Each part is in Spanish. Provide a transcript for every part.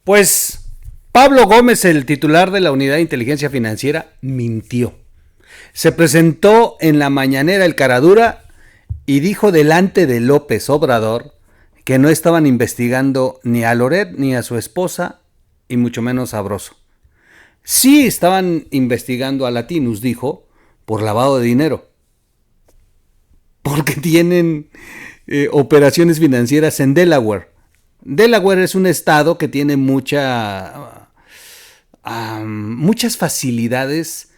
Pues Pablo Gómez, el titular de la Unidad de Inteligencia Financiera, mintió. Se presentó en la mañanera el Caradura y dijo delante de López Obrador que no estaban investigando ni a Loret ni a su esposa y mucho menos a Broso. Sí estaban investigando a Latinus, dijo, por lavado de dinero, porque tienen operaciones financieras en Delaware. Delaware es un estado que tiene muchas facilidades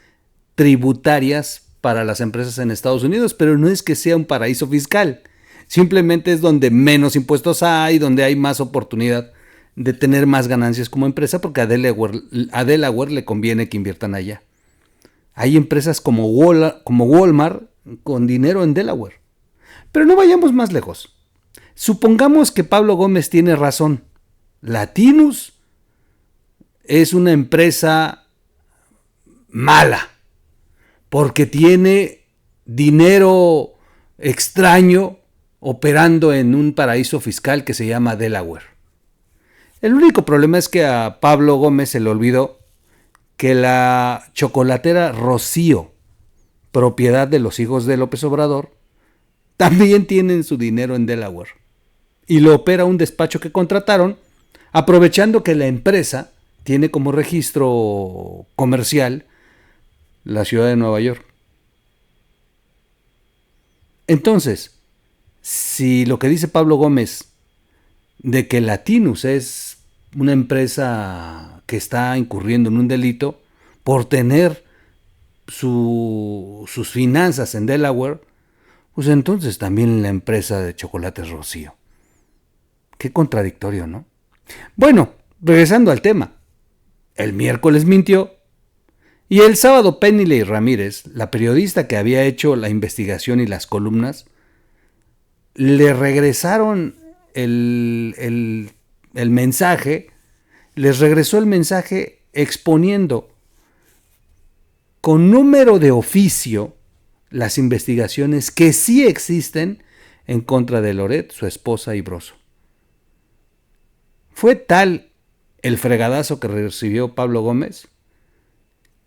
tributarias para las empresas en Estados Unidos, pero no es que sea un paraíso fiscal, simplemente es donde menos impuestos hay, donde hay más oportunidad de tener más ganancias como empresa, porque a Delaware le conviene que inviertan allá. Hay empresas como Walmart con dinero en Delaware. Pero no vayamos más lejos. Supongamos que Pablo Gómez tiene razón. Latinus es una empresa mala porque tiene dinero extraño operando en un paraíso fiscal que se llama Delaware. El único problema es que a Pablo Gómez se le olvidó que la chocolatera Rocío, propiedad de los hijos de López Obrador, también tienen su dinero en Delaware. Y lo opera un despacho que contrataron, aprovechando que la empresa tiene como registro comercial la ciudad de Nueva York. Entonces, si lo que dice Pablo Gómez de que Latinus es una empresa que está incurriendo en un delito por tener sus finanzas en Delaware, pues entonces también la empresa de chocolates Rocío. Qué contradictorio, ¿no? Bueno, regresando al tema. El miércoles mintió y el sábado Penilei Ramírez, la periodista que había hecho la investigación y las columnas, le regresaron el mensaje, les regresó el mensaje exponiendo con número de oficio las investigaciones que sí existen en contra de Loret, su esposa y Broso. Fue tal el fregadazo que recibió Pablo Gómez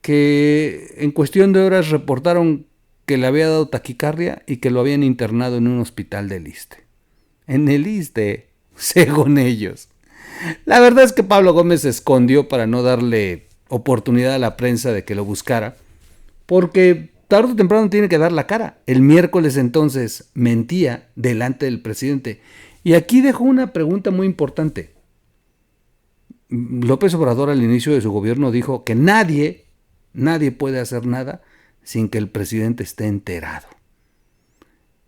que en cuestión de horas reportaron que le había dado taquicardia y que lo habían internado en un hospital del ISSSTE. En el ISSSTE, según ellos. La verdad es que Pablo Gómez se escondió para no darle oportunidad a la prensa de que lo buscara, porque tarde o temprano tiene que dar la cara. El miércoles entonces mentía delante del presidente. Y aquí dejó una pregunta muy importante. López Obrador al inicio de su gobierno dijo que nadie puede hacer nada sin que el presidente esté enterado.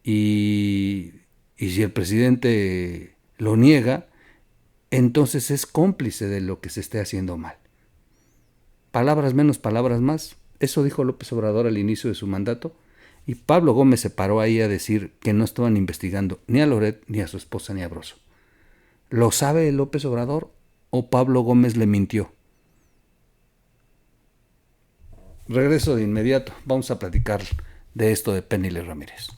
Y si el presidente lo niega, entonces es cómplice de lo que se esté haciendo mal. Palabras menos, palabras más. Eso dijo López Obrador al inicio de su mandato. Y Pablo Gómez se paró ahí a decir que no estaban investigando ni a Loret, ni a su esposa, ni a Broso. ¿Lo sabe López Obrador o Pablo Gómez le mintió? Regreso de inmediato. Vamos a platicar de esto de Penilei Ramírez.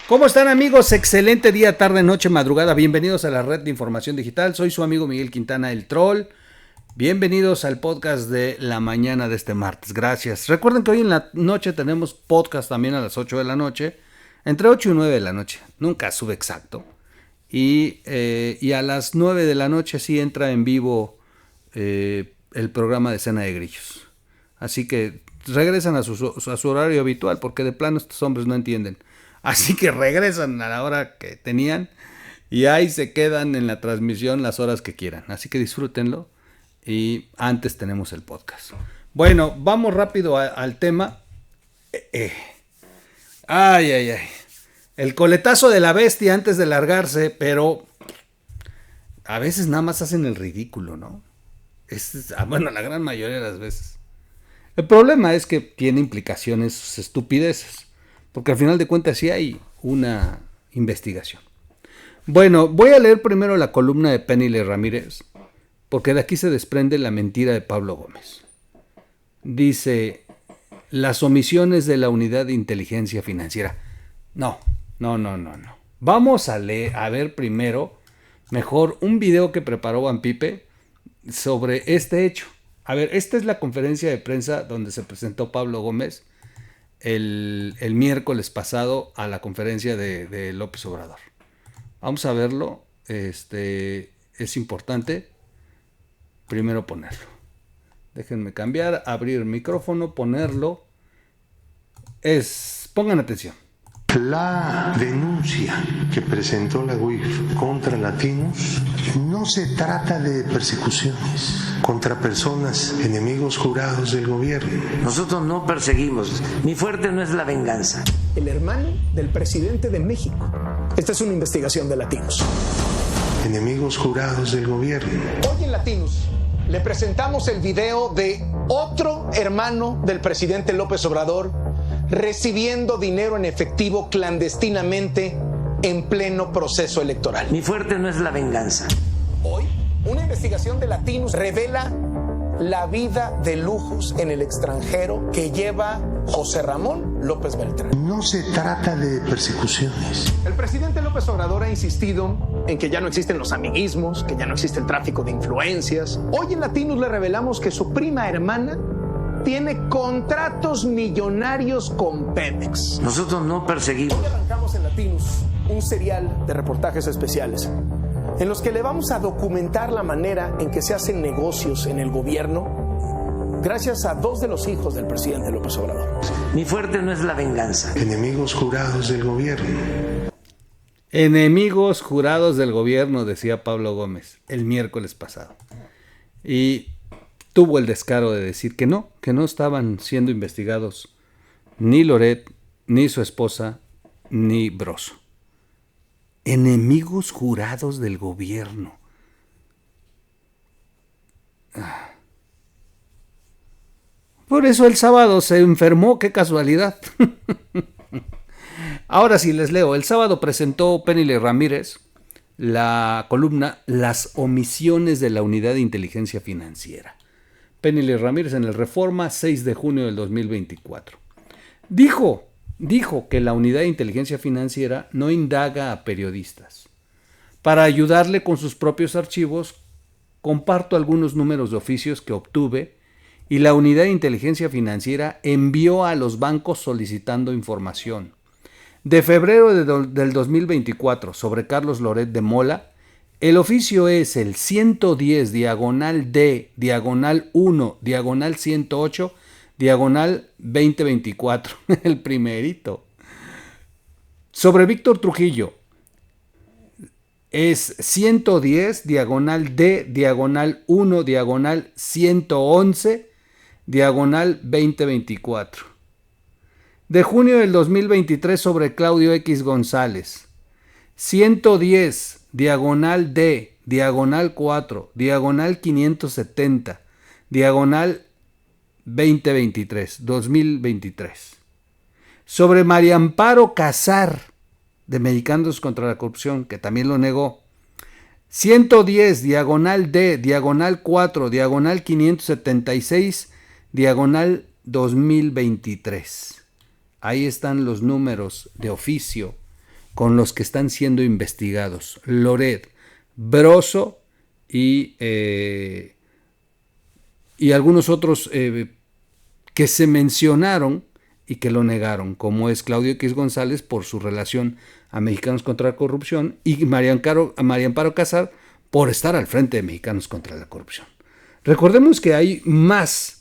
¿Cómo están, amigos? Excelente día, tarde, noche, madrugada. Bienvenidos a la red de información digital. Soy su amigo Miguel Quintana, el Troll. Bienvenidos al podcast de la mañana de este martes. Gracias. Recuerden que hoy en la noche tenemos podcast también a las 8 de la noche. Entre 8 y 9 de la noche. Nunca sube exacto. Y a las 9 de la noche sí entra en vivo el programa de Cena de Grillos. Así que regresan a su horario habitual, porque de plano estos hombres no entienden. Así que regresan a la hora que tenían y ahí se quedan en la transmisión las horas que quieran. Así que disfrútenlo y antes tenemos el podcast. Bueno, vamos rápido al tema. El coletazo de la bestia antes de largarse, pero a veces nada más hacen el ridículo, ¿no? Bueno, la gran mayoría de las veces. El problema es que tiene implicaciones sus estupideces. Porque al final de cuentas sí hay una investigación. Bueno, voy a leer primero la columna de Penilei Ramírez, porque de aquí se desprende la mentira de Pablo Gómez. dice, las omisiones de la Unidad de Inteligencia Financiera. No. Vamos a ver primero, mejor, un video que preparó Van Pipe sobre este hecho. A ver, esta es la conferencia de prensa donde se presentó Pablo Gómez el miércoles pasado a la conferencia de López Obrador. Vamos a verlo. Es importante primero ponerlo. Déjenme cambiar, abrir el micrófono, ponerlo. Pongan atención. La denuncia que presentó la UIF contra latinos no se trata de persecuciones contra personas, enemigos jurados del gobierno. Nosotros no perseguimos, mi fuerte no es la venganza. El hermano del presidente de México. Esta es una investigación de Latinos. Enemigos jurados del gobierno. Hoy en Latinos le presentamos el video de otro hermano del presidente López Obrador recibiendo dinero en efectivo clandestinamente en pleno proceso electoral. Mi fuerte no es la venganza. Hoy, una investigación de Latinos revela la vida de lujos en el extranjero que lleva José Ramón López Beltrán. No se trata de persecuciones. El presidente López Obrador ha insistido en que ya no existen los amiguismos, que ya no existe el tráfico de influencias. Hoy en Latinos le revelamos que su prima hermana tiene contratos millonarios con Pemex. Nosotros no perseguimos. Hoy arrancamos en Latinos un serial de reportajes especiales en los que le vamos a documentar la manera en que se hacen negocios en el gobierno gracias a dos de los hijos del presidente López Obrador. Mi fuerte no es la venganza. Enemigos jurados del gobierno. Enemigos jurados del gobierno, decía Pablo Gómez el miércoles pasado. Y tuvo el descaro de decir que no estaban siendo investigados ni Loret, ni su esposa, ni Broso. Enemigos jurados del gobierno. Por eso el sábado se enfermó, qué casualidad. Ahora sí les leo. El sábado presentó Penile Ramírez la columna Las omisiones de la Unidad de Inteligencia Financiera. Penile Ramírez en el Reforma, 6 de junio del 2024. Dijo que la Unidad de Inteligencia Financiera no indaga a periodistas. Para ayudarle con sus propios archivos, comparto algunos números de oficios que obtuve y la Unidad de Inteligencia Financiera envió a los bancos solicitando información. De febrero del 2024 sobre Carlos Loret de Mola, el oficio es el 110 diagonal D diagonal 1 diagonal 108 diagonal 2024, el primerito. Sobre Víctor Trujillo es 110 diagonal D diagonal 1 diagonal 111 diagonal 2024. De junio del 2023 sobre Claudio X González, 110 diagonal D diagonal 4 diagonal 570 diagonal 2023. Sobre María Amparo Casar, de Mexicanos contra la Corrupción, que también lo negó, 110 diagonal D diagonal 4 diagonal 576 diagonal 2023. Ahí están los números de oficio con los que están siendo investigados Loret, Broso y algunos otros que se mencionaron y que lo negaron, como es Claudio X González por su relación a Mexicanos contra la Corrupción y María Amparo Casar por estar al frente de Mexicanos contra la Corrupción. Recordemos que hay más,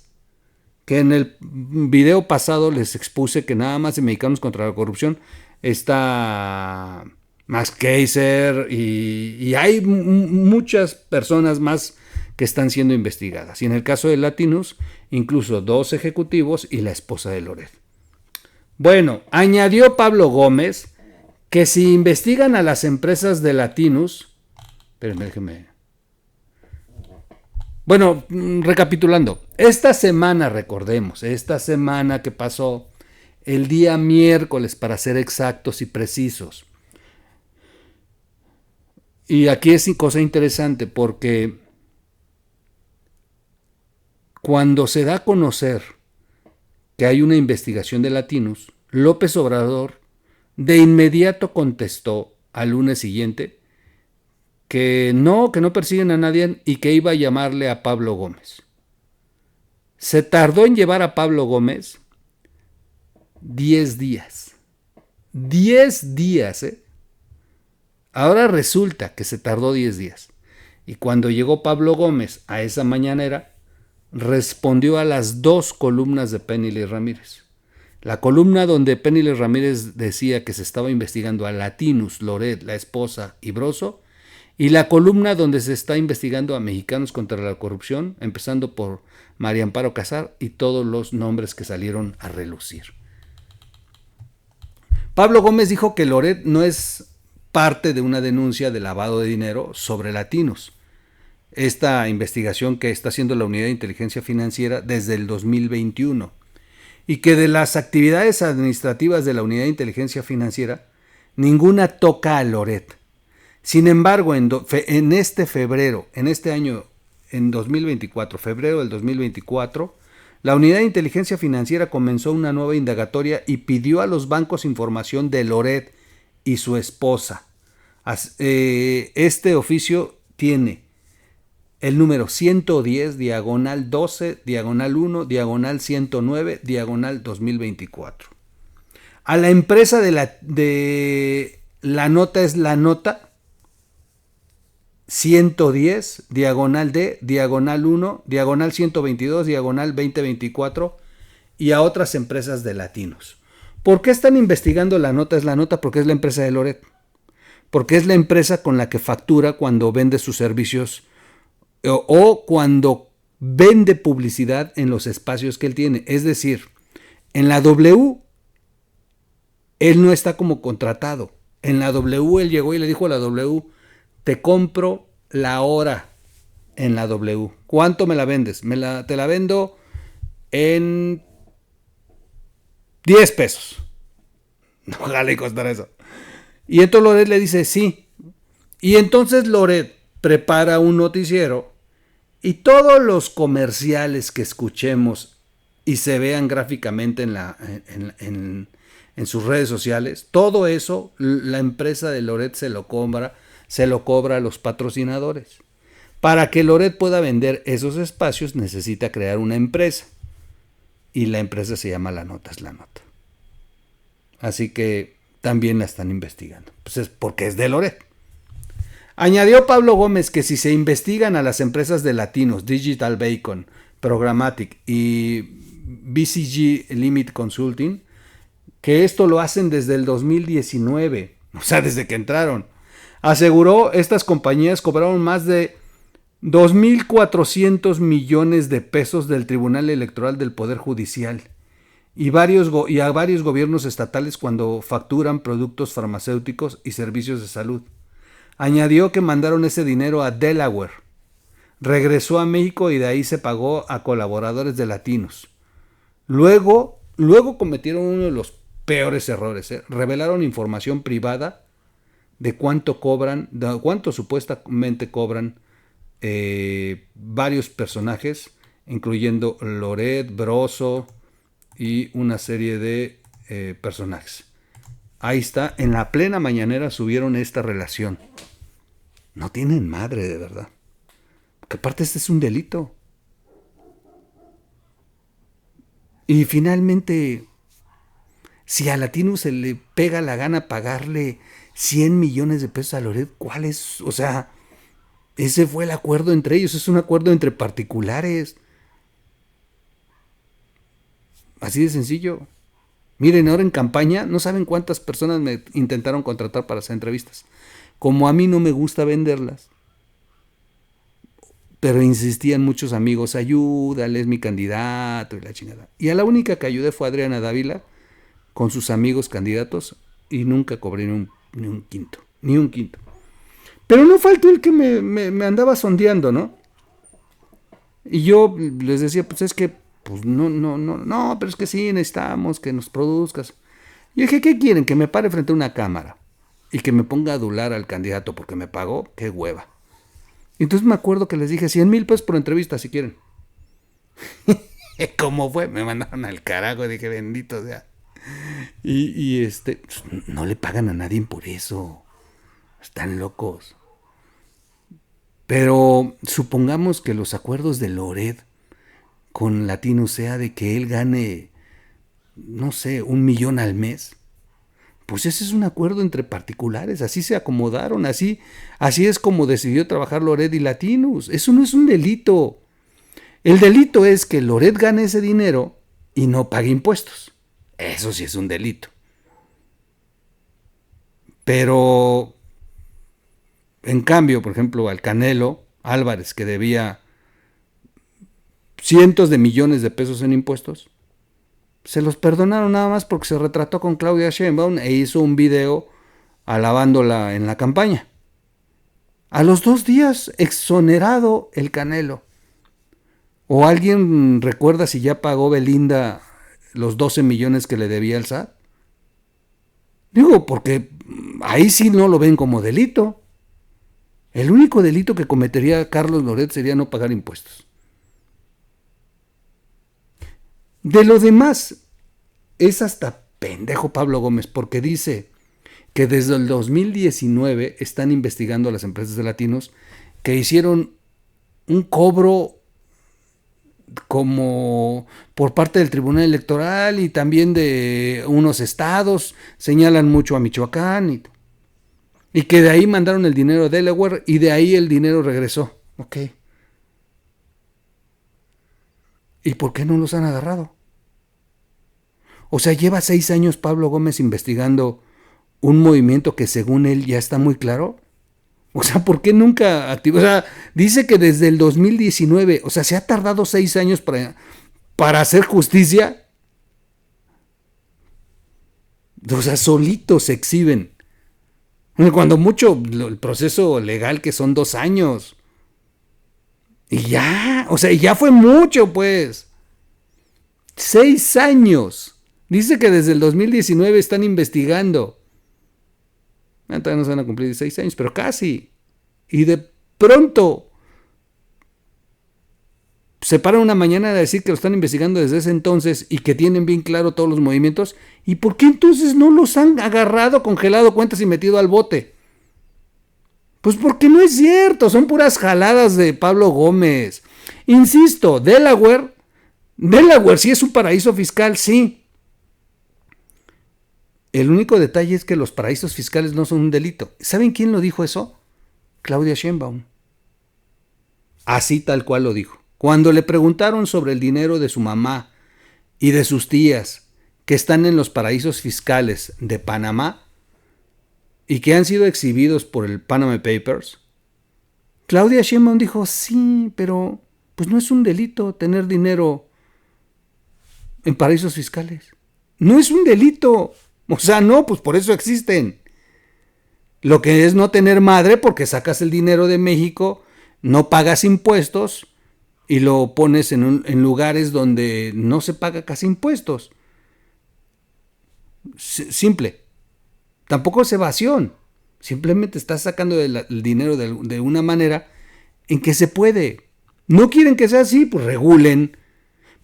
que en el video pasado les expuse que nada más de Mexicanos contra la Corrupción está Max Keiser y hay muchas personas más que están siendo investigadas. Y en el caso de Latinos, incluso 2 ejecutivos y la esposa de Loret. Bueno, añadió Pablo Gómez que si investigan a las empresas de Latinos, déjeme. Bueno, recapitulando, esta semana que pasó, el día miércoles para ser exactos y precisos. Y aquí es cosa interesante porque cuando se da a conocer que hay una investigación de Latinus, López Obrador de inmediato contestó al lunes siguiente que no persiguen a nadie y que iba a llamarle a Pablo Gómez. Se tardó en llevar a Pablo Gómez 10 días. 10 días, ¿eh? Ahora resulta que se tardó 10 días. Y cuando llegó Pablo Gómez a esa mañanera, respondió a las 2 columnas de Penile Ramírez. La columna donde Penile Ramírez decía que se estaba investigando a Latinus, Loret, la esposa y Broso, y la columna donde se está investigando a mexicanos contra la corrupción, empezando por María Amparo Casar y todos los nombres que salieron a relucir. Pablo Gómez dijo que Loret no es parte de una denuncia de lavado de dinero sobre Latinus. Esta investigación que está haciendo la Unidad de Inteligencia Financiera desde el 2021 y que de las actividades administrativas de la Unidad de Inteligencia Financiera ninguna toca a Loret. Sin embargo, en este año, en 2024, febrero del 2024, la Unidad de Inteligencia Financiera comenzó una nueva indagatoria y pidió a los bancos información de Loret y su esposa. Este oficio tiene el número 110, diagonal 12, diagonal 1, diagonal 109, diagonal 2024. A la empresa de la nota es la nota 110, diagonal D, diagonal 1, diagonal 122, diagonal 2024 y a otras empresas de Latinos. ¿Por qué están investigando la nota? Es la nota porque es la empresa de Loret. Porque es la empresa con la que factura cuando vende sus servicios o cuando vende publicidad en los espacios que él tiene. Es decir, en la W, él no está como contratado. En la W, él llegó y le dijo a la W, te compro la hora en la W. ¿Cuánto me la vendes? Te la vendo en 10 pesos. Ojalá y costara eso. Y entonces Loret le dice sí. Y entonces Loret prepara un noticiero y todos los comerciales que escuchemos y se vean gráficamente en sus redes sociales, todo eso la empresa de Loret se lo cobra a los patrocinadores. Para que Loret pueda vender esos espacios necesita crear una empresa y la empresa se llama La Nota es la Nota. Así que también la están investigando. Pues es porque es de Loret. Añadió Pablo Gómez que si se investigan a las empresas de Latinos, Digital Bacon, Programmatic y BCG Limit Consulting, que esto lo hacen desde el 2019, o sea, desde que entraron. Aseguró, estas compañías cobraron más de 2.400 millones de pesos del Tribunal Electoral del Poder Judicial y a varios gobiernos estatales cuando facturan productos farmacéuticos y servicios de salud. Añadió que mandaron ese dinero a Delaware, regresó a México y de ahí se pagó a colaboradores de Latinos. Luego cometieron uno de los peores errores, revelaron información privada de cuánto supuestamente cobran varios personajes, incluyendo Loret, Broso y una serie de personajes. Ahí está, en la plena mañanera subieron esta relación. No tienen madre, de verdad. Porque aparte este es un delito. Y finalmente, si a Latinus se le pega la gana pagarle 100 millones de pesos a Loret, ¿cuál es? O sea, ese fue el acuerdo entre ellos, es un acuerdo entre particulares. Así de sencillo. Miren, ahora en campaña, no saben cuántas personas me intentaron contratar para hacer entrevistas. Como a mí no me gusta venderlas, pero insistían muchos amigos, ayúdale, es mi candidato y la chingada. Y a la única que ayudé fue Adriana Dávila con sus amigos candidatos y nunca cobré ni un quinto. Pero no faltó el que me andaba sondeando, ¿no? Y yo les decía, pues es que, pues no, pero es que sí, necesitamos que nos produzcas. Y dije, ¿qué quieren? Que me pare frente a una cámara y que me ponga a adular al candidato porque me pagó, qué hueva. Y entonces me acuerdo que les dije 100,000 pesos por entrevista si quieren. ¿Cómo fue? Me mandaron al carajo, dije, bendito sea. No le pagan a nadie por eso. Están locos. Pero supongamos que los acuerdos de Loret con Latinus sea de que él gane, no sé, 1 millón al mes. Pues ese es un acuerdo entre particulares, así se acomodaron, así es como decidió trabajar Loret y Latinus. Eso no es un delito. El delito es que Loret gane ese dinero y no pague impuestos. Eso sí es un delito. Pero, en cambio, por ejemplo, al Canelo Álvarez, que debía cientos de millones de pesos en impuestos, se los perdonaron nada más porque se retrató con Claudia Sheinbaum e hizo un video alabándola en la campaña. A los 2 días, exonerado el Canelo. ¿O alguien recuerda si ya pagó Belinda los 12 millones que le debía el SAT? Digo, porque ahí sí no lo ven como delito. El único delito que cometería Carlos Loret sería no pagar impuestos. De lo demás, es hasta pendejo Pablo Gómez, porque dice que desde el 2019 están investigando a las empresas de Latinos que hicieron un cobro como por parte del Tribunal Electoral y también de unos estados, señalan mucho a Michoacán, y que de ahí mandaron el dinero a Delaware y de ahí el dinero regresó. Ok. ¿Y por qué no los han agarrado? O sea, lleva 6 años Pablo Gómez investigando un movimiento que según él ya está muy claro. O sea, ¿por qué nunca activó? O sea, dice que desde el 2019, o sea, se ha tardado 6 años para hacer justicia. O sea, solitos se exhiben. Cuando mucho el proceso legal que son 2 años. Y ya, o sea, ya fue mucho, pues. 6 años. Dice que desde el 2019 están investigando. Todavía no se van a cumplir 6 años, pero casi. Y de pronto se paran una mañana a decir que lo están investigando desde ese entonces y que tienen bien claro todos los movimientos. ¿Y por qué entonces no los han agarrado, congelado cuentas y metido al bote? Pues porque no es cierto, son puras jaladas de Pablo Gómez. Insisto, Delaware sí es un paraíso fiscal, sí. El único detalle es que los paraísos fiscales no son un delito. ¿Saben quién lo dijo eso? Claudia Sheinbaum. Así tal cual lo dijo. Cuando le preguntaron sobre el dinero de su mamá y de sus tías que están en los paraísos fiscales de Panamá y que han sido exhibidos por el Panama Papers, Claudia Sheinbaum dijo, sí, pero pues no es un delito tener dinero en paraísos fiscales. No es un delito. O sea, no, pues por eso existen. Lo que es no tener madre, porque sacas el dinero de México, no pagas impuestos y lo pones en lugares donde no se paga casi impuestos. Simple. Tampoco es evasión. Simplemente estás sacando el dinero de una manera en que se puede. No quieren que sea así, pues regulen.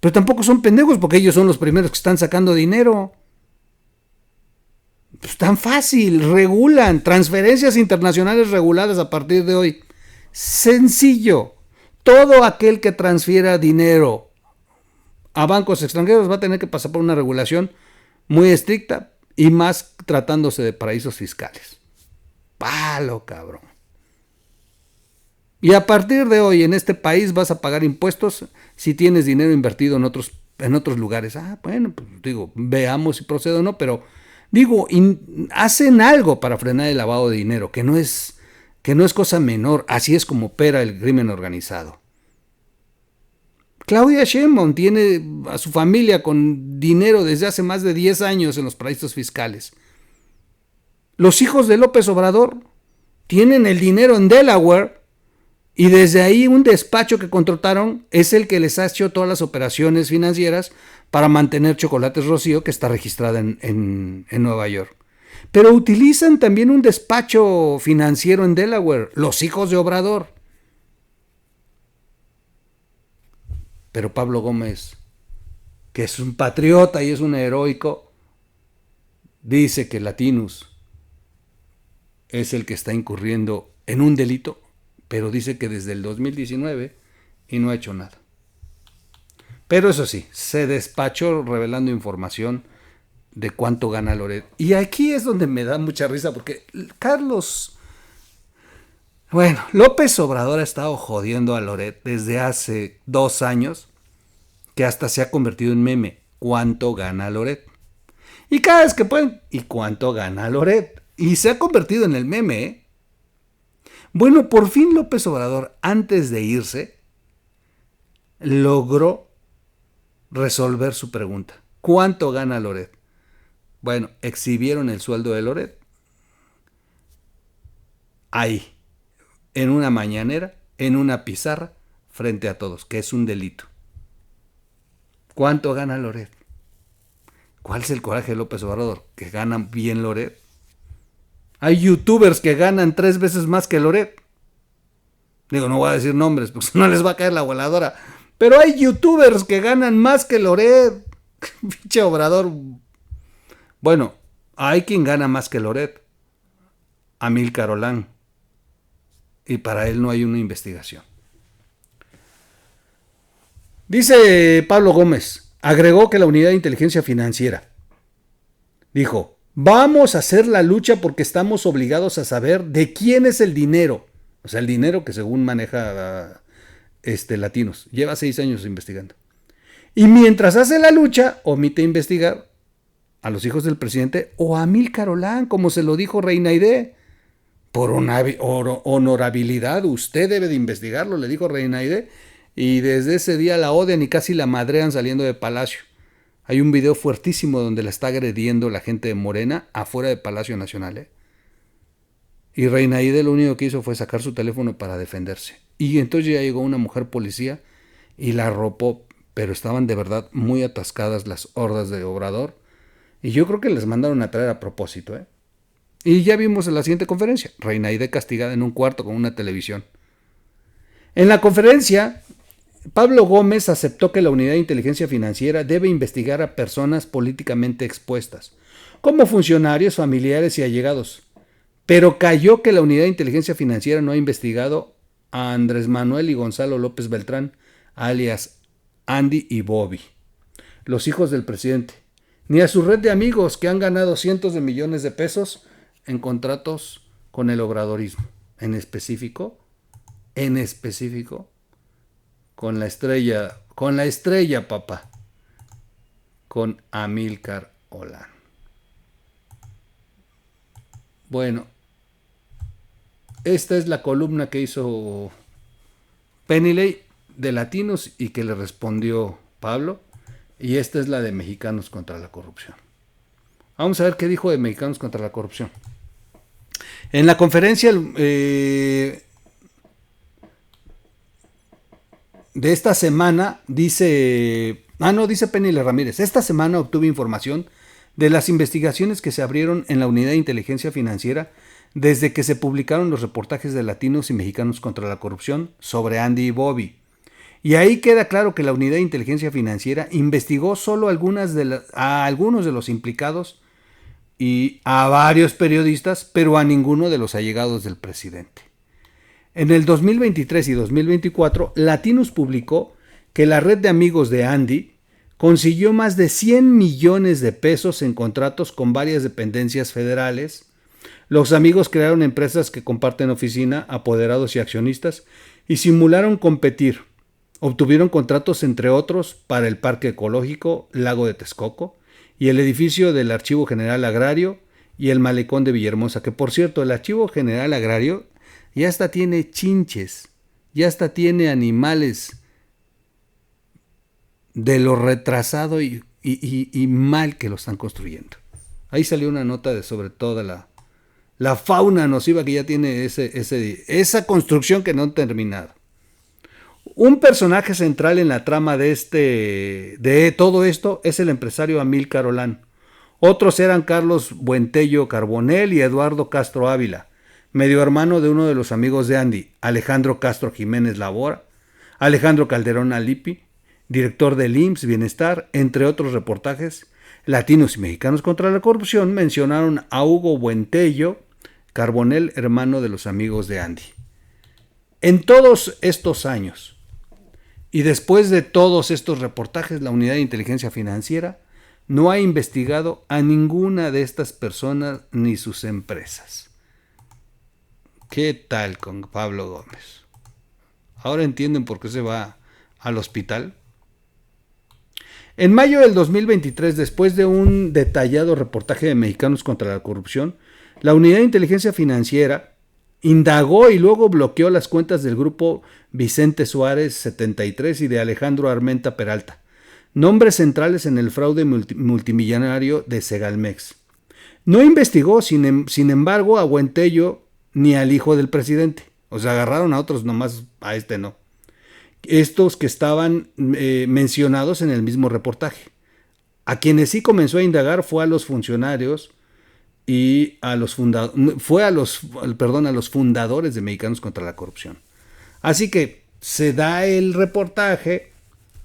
Pero tampoco son pendejos porque ellos son los primeros que están sacando dinero. Pues tan fácil, regulan, transferencias internacionales reguladas a partir de hoy. Sencillo. Todo aquel que transfiera dinero a bancos extranjeros va a tener que pasar por una regulación muy estricta y más tratándose de paraísos fiscales. Palo, cabrón. Y a partir de hoy en este país vas a pagar impuestos si tienes dinero invertido en otros lugares. Bueno, pues digo, veamos si procede o no, pero digo, hacen algo para frenar el lavado de dinero, que no es cosa menor. Así es como opera el crimen organizado. Claudia Sheinbaum tiene a su familia con dinero desde hace más de 10 años en los paraísos fiscales. Los hijos de López Obrador tienen el dinero en Delaware y desde ahí un despacho que contrataron es el que les ha hecho todas las operaciones financieras para mantener Chocolates Rocío, que está registrada en Nueva York. Pero utilizan también un despacho financiero en Delaware, los hijos de Obrador. Pero Pablo Gómez que es un patriota y es un heroico, dice que Latinus es el que está incurriendo en un delito, pero dice que desde el 2019 y no ha hecho nada. Pero eso sí, se despachó revelando información de cuánto gana Loret. Y aquí es donde me da mucha risa, porque López Obrador ha estado jodiendo a Loret desde hace 2 años, que hasta se ha convertido en meme. ¿Cuánto gana Loret? Y cada vez que pueden, ¿y cuánto gana Loret? Y se ha convertido en el meme, ¿eh? Bueno, por fin López Obrador, antes de irse, logró resolver su pregunta. ¿Cuánto gana Loret? Bueno, exhibieron el sueldo de Loret ahí, en una mañanera, en una pizarra, frente a todos, que es un delito. ¿Cuánto gana Loret? ¿Cuál es el coraje de López Obrador? ¿Que ganan bien Loret? Hay youtubers que ganan 3 veces más que Loret. Digo, no voy a decir nombres, porque no les va a caer la voladora. Pero hay youtubers que ganan más que Loret. Pinche Obrador. Bueno, hay quien gana más que Loret. Amílcar Olán. Y para él no hay una investigación. Dice Pablo Gómez, agregó que la Unidad de Inteligencia Financiera dijo, vamos a hacer la lucha porque estamos obligados a saber de quién es el dinero. O sea, el dinero que según maneja Latinos. Lleva 6 años investigando. Y mientras hace la lucha, omite investigar a los hijos del presidente o a Amílcar Olán, como se lo dijo Reina Aide. Por honorabilidad, usted debe de investigarlo, le dijo Reina Aide. Y desde ese día la odian y casi la madrean saliendo de Palacio. Hay un video fuertísimo donde la está agrediendo la gente de Morena afuera de Palacio Nacional, ¿eh? Y Reina Aide lo único que hizo fue sacar su teléfono para defenderse. Y entonces ya llegó una mujer policía y la arropó, pero estaban de verdad muy atascadas las hordas de Obrador. Y yo creo que les mandaron a traer a propósito, ¿eh? Y ya vimos en la siguiente conferencia, Reina Aide castigada en un cuarto con una televisión. En la conferencia, Pablo Gómez aceptó que la Unidad de Inteligencia Financiera debe investigar a personas políticamente expuestas, como funcionarios, familiares y allegados, pero cayó que la Unidad de Inteligencia Financiera no ha investigado a Andrés Manuel y Gonzalo López Beltrán, alias Andy y Bobby, los hijos del presidente, ni a su red de amigos que han ganado cientos de millones de pesos en contratos con el obradorismo, en específico, con la estrella, papá, con Amílcar Olán. Bueno, esta es la columna que hizo Penilei de Latinos y que le respondió Pablo, y esta es la de Mexicanos contra la Corrupción. Vamos a ver qué dijo de Mexicanos contra la Corrupción. En la conferencia de esta semana dice Penilei Ramírez, esta semana obtuve información de las investigaciones que se abrieron en la Unidad de Inteligencia Financiera desde que se publicaron los reportajes de Latinos y Mexicanos contra la Corrupción sobre Andy y Bobby. Y ahí queda claro que la Unidad de Inteligencia Financiera investigó solo a algunos de los implicados y a varios periodistas, pero a ninguno de los allegados del presidente. En el 2023 y 2024, Latinos publicó que la red de amigos de Andy consiguió más de 100 millones de pesos en contratos con varias dependencias federales. Los amigos crearon empresas que comparten oficina, apoderados y accionistas y simularon competir. Obtuvieron contratos, entre otros, para el Parque Ecológico Lago de Texcoco y el edificio del Archivo General Agrario y el Malecón de Villahermosa, que por cierto, el Archivo General Agrario ya hasta tiene chinches, ya hasta tiene animales de lo retrasado y mal que lo están construyendo. Ahí salió una nota sobre toda la fauna nociva que ya tiene esa construcción que no han terminado. Un personaje central en la trama de todo esto es el empresario Amílcar Olán. Otros eran Carlos Buentello Carbonell y Eduardo Castro Ávila, medio hermano de uno de los amigos de Andy, Alejandro Castro Jiménez Labora, Alejandro Calderón Alipi, director del IMSS Bienestar, entre otros reportajes. Latinos y Mexicanos contra la Corrupción mencionaron a Hugo Buentello Carbonell, hermano de los amigos de Andy. En todos estos años, y después de todos estos reportajes, la Unidad de Inteligencia Financiera no ha investigado a ninguna de estas personas ni sus empresas. ¿Qué tal con Pablo Gómez? ¿Ahora entienden por qué se va al hospital? En mayo del 2023, después de un detallado reportaje de Mexicanos contra la Corrupción, la Unidad de Inteligencia Financiera indagó y luego bloqueó las cuentas del grupo Vicente Suárez 73 y de Alejandro Armenta Peralta, nombres centrales en el fraude multimillonario de Segalmex. No investigó, sin embargo, a Buentello ni al hijo del presidente. O sea, agarraron a otros, nomás a este no. Estos que estaban mencionados en el mismo reportaje. A quienes sí comenzó a indagar fue a los funcionarios y a los fundadores de Mexicanos contra la Corrupción. Así que se da el reportaje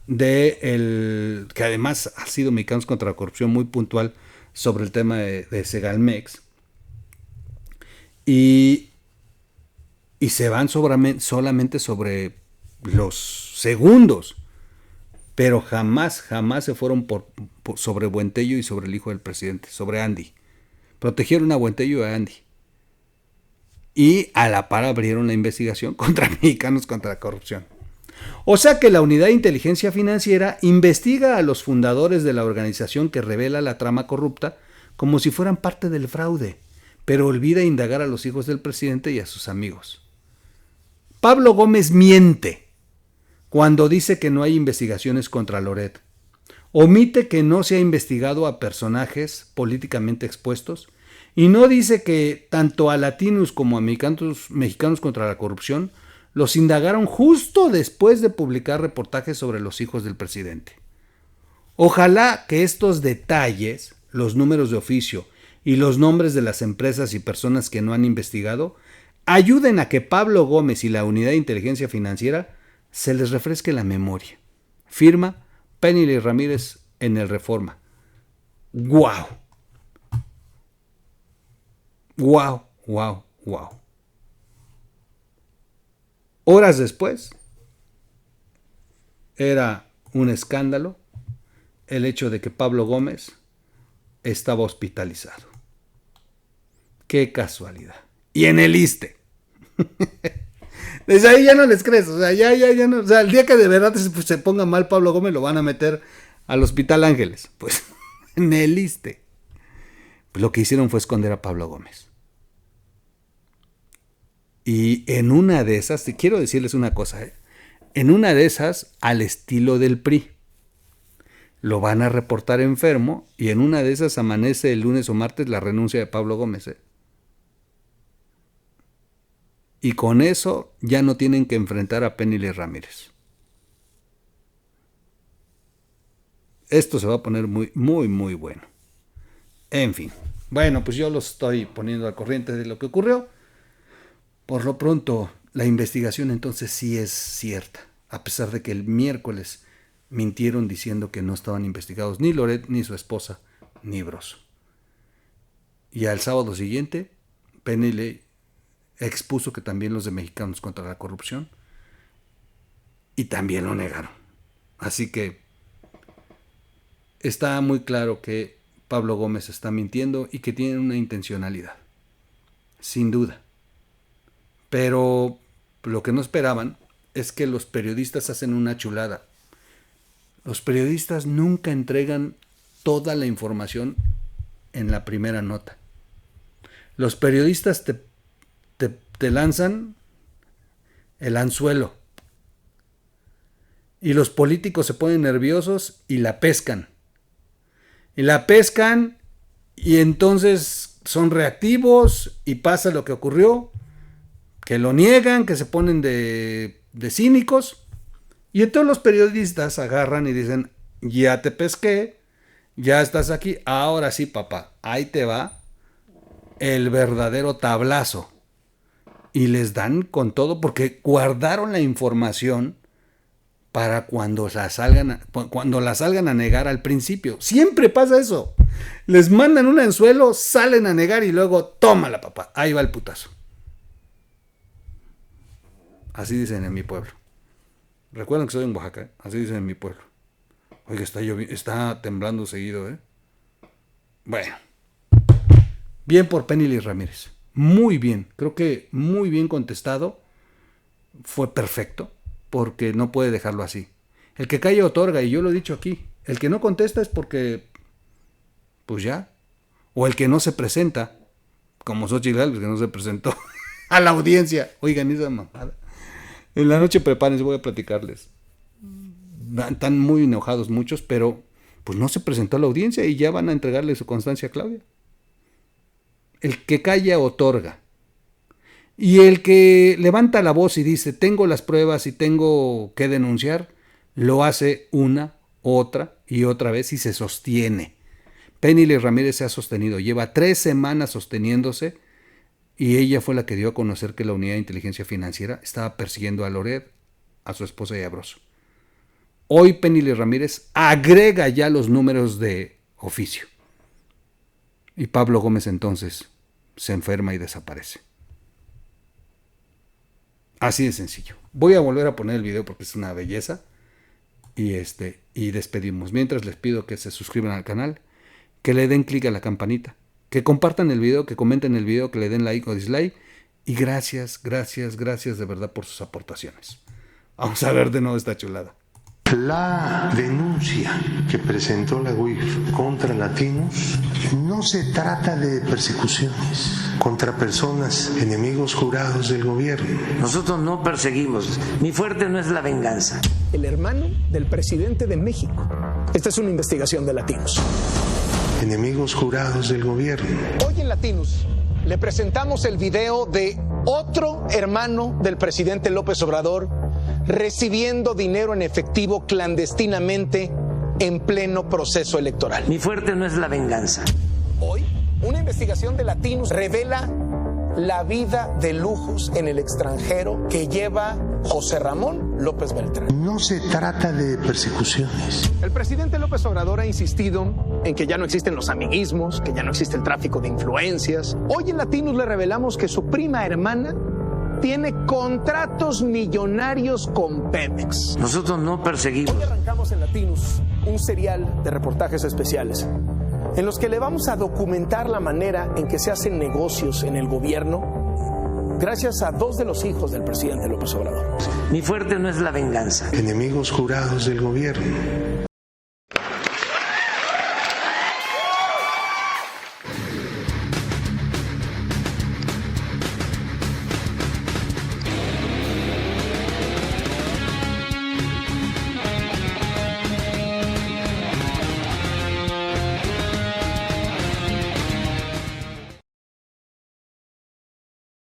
que además ha sido Mexicanos contra la Corrupción muy puntual sobre el tema de Segalmex, y se van solamente sobre los segundos, pero jamás se fueron sobre Buentello y sobre el hijo del presidente, sobre Andy. Protegieron a Buentello y a Andy. Y a la par abrieron la investigación contra Mexicanos contra la Corrupción. O sea que la Unidad de Inteligencia Financiera investiga a los fundadores de la organización que revela la trama corrupta como si fueran parte del fraude, pero olvida indagar a los hijos del presidente y a sus amigos. Pablo Gómez miente cuando dice que no hay investigaciones contra Loret. Omite que no se ha investigado a personajes políticamente expuestos y no dice que tanto a Latinos como a Mexicanos contra la Corrupción los indagaron justo después de publicar reportajes sobre los hijos del presidente. Ojalá que estos detalles, los números de oficio y los nombres de las empresas y personas que no han investigado, ayuden a que Pablo Gómez y la Unidad de Inteligencia Financiera se les refresque la memoria. Firma Penny Ramírez en el Reforma. ¡Guau! ¡Guau, guau, guau! Horas después, era un escándalo el hecho de que Pablo Gómez estaba hospitalizado. ¡Qué casualidad! Y en el ISSSTE. Desde ahí ya no les crees, o sea, ya no, o sea, el día que de verdad se ponga mal Pablo Gómez lo van a meter al Hospital Ángeles, pues en el ISSSTE. Pues lo que hicieron fue esconder a Pablo Gómez. Y en una de esas, quiero decirles una cosa, en una de esas, al estilo del PRI, lo van a reportar enfermo y en una de esas amanece el lunes o martes la renuncia de Pablo Gómez. Y con eso ya no tienen que enfrentar a Penny Ramírez. Esto se va a poner muy, muy, muy bueno. En fin. Bueno, pues yo los estoy poniendo al corriente de lo que ocurrió. Por lo pronto, la investigación entonces sí es cierta. A pesar de que el miércoles mintieron diciendo que no estaban investigados ni Loret, ni su esposa, ni Broso. Y al sábado siguiente, Penny expuso que también los de Mexicanos contra la Corrupción, y también lo negaron. Así que está muy claro que Pablo Gómez está mintiendo y que tiene una intencionalidad, sin duda. Pero lo que no esperaban es que los periodistas hacen una chulada. Los periodistas nunca entregan toda la información en la primera nota. Los periodistas te lanzan el anzuelo. Y los políticos se ponen nerviosos y la pescan. Y entonces son reactivos y pasa lo que ocurrió, que lo niegan, que se ponen de cínicos. Y entonces los periodistas agarran y dicen, ya te pesqué, ya estás aquí, ahora sí, papá, ahí te va el verdadero tablazo. Y les dan con todo porque guardaron la información para cuando la salgan a negar al principio. Siempre pasa eso. Les mandan un anzuelo, salen a negar y luego, tómala, papá, ahí va el putazo. Así dicen en mi pueblo. Recuerden que soy en Oaxaca, ¿eh? Así dicen en mi pueblo. Oiga, está temblando seguido, ¿eh? Bueno. Bien por Penny Ramírez. Muy bien. Creo que muy bien contestado. Fue perfecto. Porque no puede dejarlo así. El que calla otorga, y yo lo he dicho aquí. El que no contesta es porque, pues ya. O el que no se presenta, como Xochitl Gálvez, que no se presentó a la audiencia. Oigan, esa mamada. En la noche prepárense, voy a platicarles. Están muy enojados muchos, pero pues no se presentó a la audiencia y ya van a entregarle su constancia a Claudia. El que calla otorga. Y el que levanta la voz y dice, tengo las pruebas y tengo que denunciar, lo hace una, otra y otra vez y se sostiene. Penny Ramírez se ha sostenido, lleva 3 semanas sosteniéndose y ella fue la que dio a conocer que la Unidad de Inteligencia Financiera estaba persiguiendo a Loret, a su esposa y a Broso. Hoy Penny Ramírez agrega ya los números de oficio. Y Pablo Gómez entonces se enferma y desaparece. Así de sencillo. Voy a volver a poner el video porque es una belleza. Y despedimos. Mientras les pido que se suscriban al canal, que le den clic a la campanita, que compartan el video, que comenten el video, que le den like o dislike. Y gracias de verdad por sus aportaciones. Vamos a ver de nuevo esta chulada. La denuncia que presentó la UIF contra Latinos no se trata de persecuciones contra personas, enemigos jurados del gobierno. Nosotros no perseguimos. Mi fuerte no es la venganza. El hermano del presidente de México. Esta es una investigación de Latinos. Enemigos jurados del gobierno. Hoy en Latinos le presentamos el video de otro hermano del presidente López Obrador recibiendo dinero en efectivo clandestinamente en pleno proceso electoral. Mi fuerte no es la venganza. Hoy, una investigación de Latinos revela la vida de lujos en el extranjero que lleva José Ramón López Beltrán. No se trata de persecuciones. El presidente López Obrador ha insistido en que ya no existen los amiguismos, que ya no existe el tráfico de influencias. Hoy en Latinos le revelamos que su prima hermana tiene contratos millonarios con Pemex. Nosotros no perseguimos. Hoy arrancamos en Latinos un serial de reportajes especiales en los que le vamos a documentar la manera en que se hacen negocios en el gobierno gracias a 2 de los hijos del presidente López Obrador. Mi fuerte no es la venganza. Enemigos jurados del gobierno.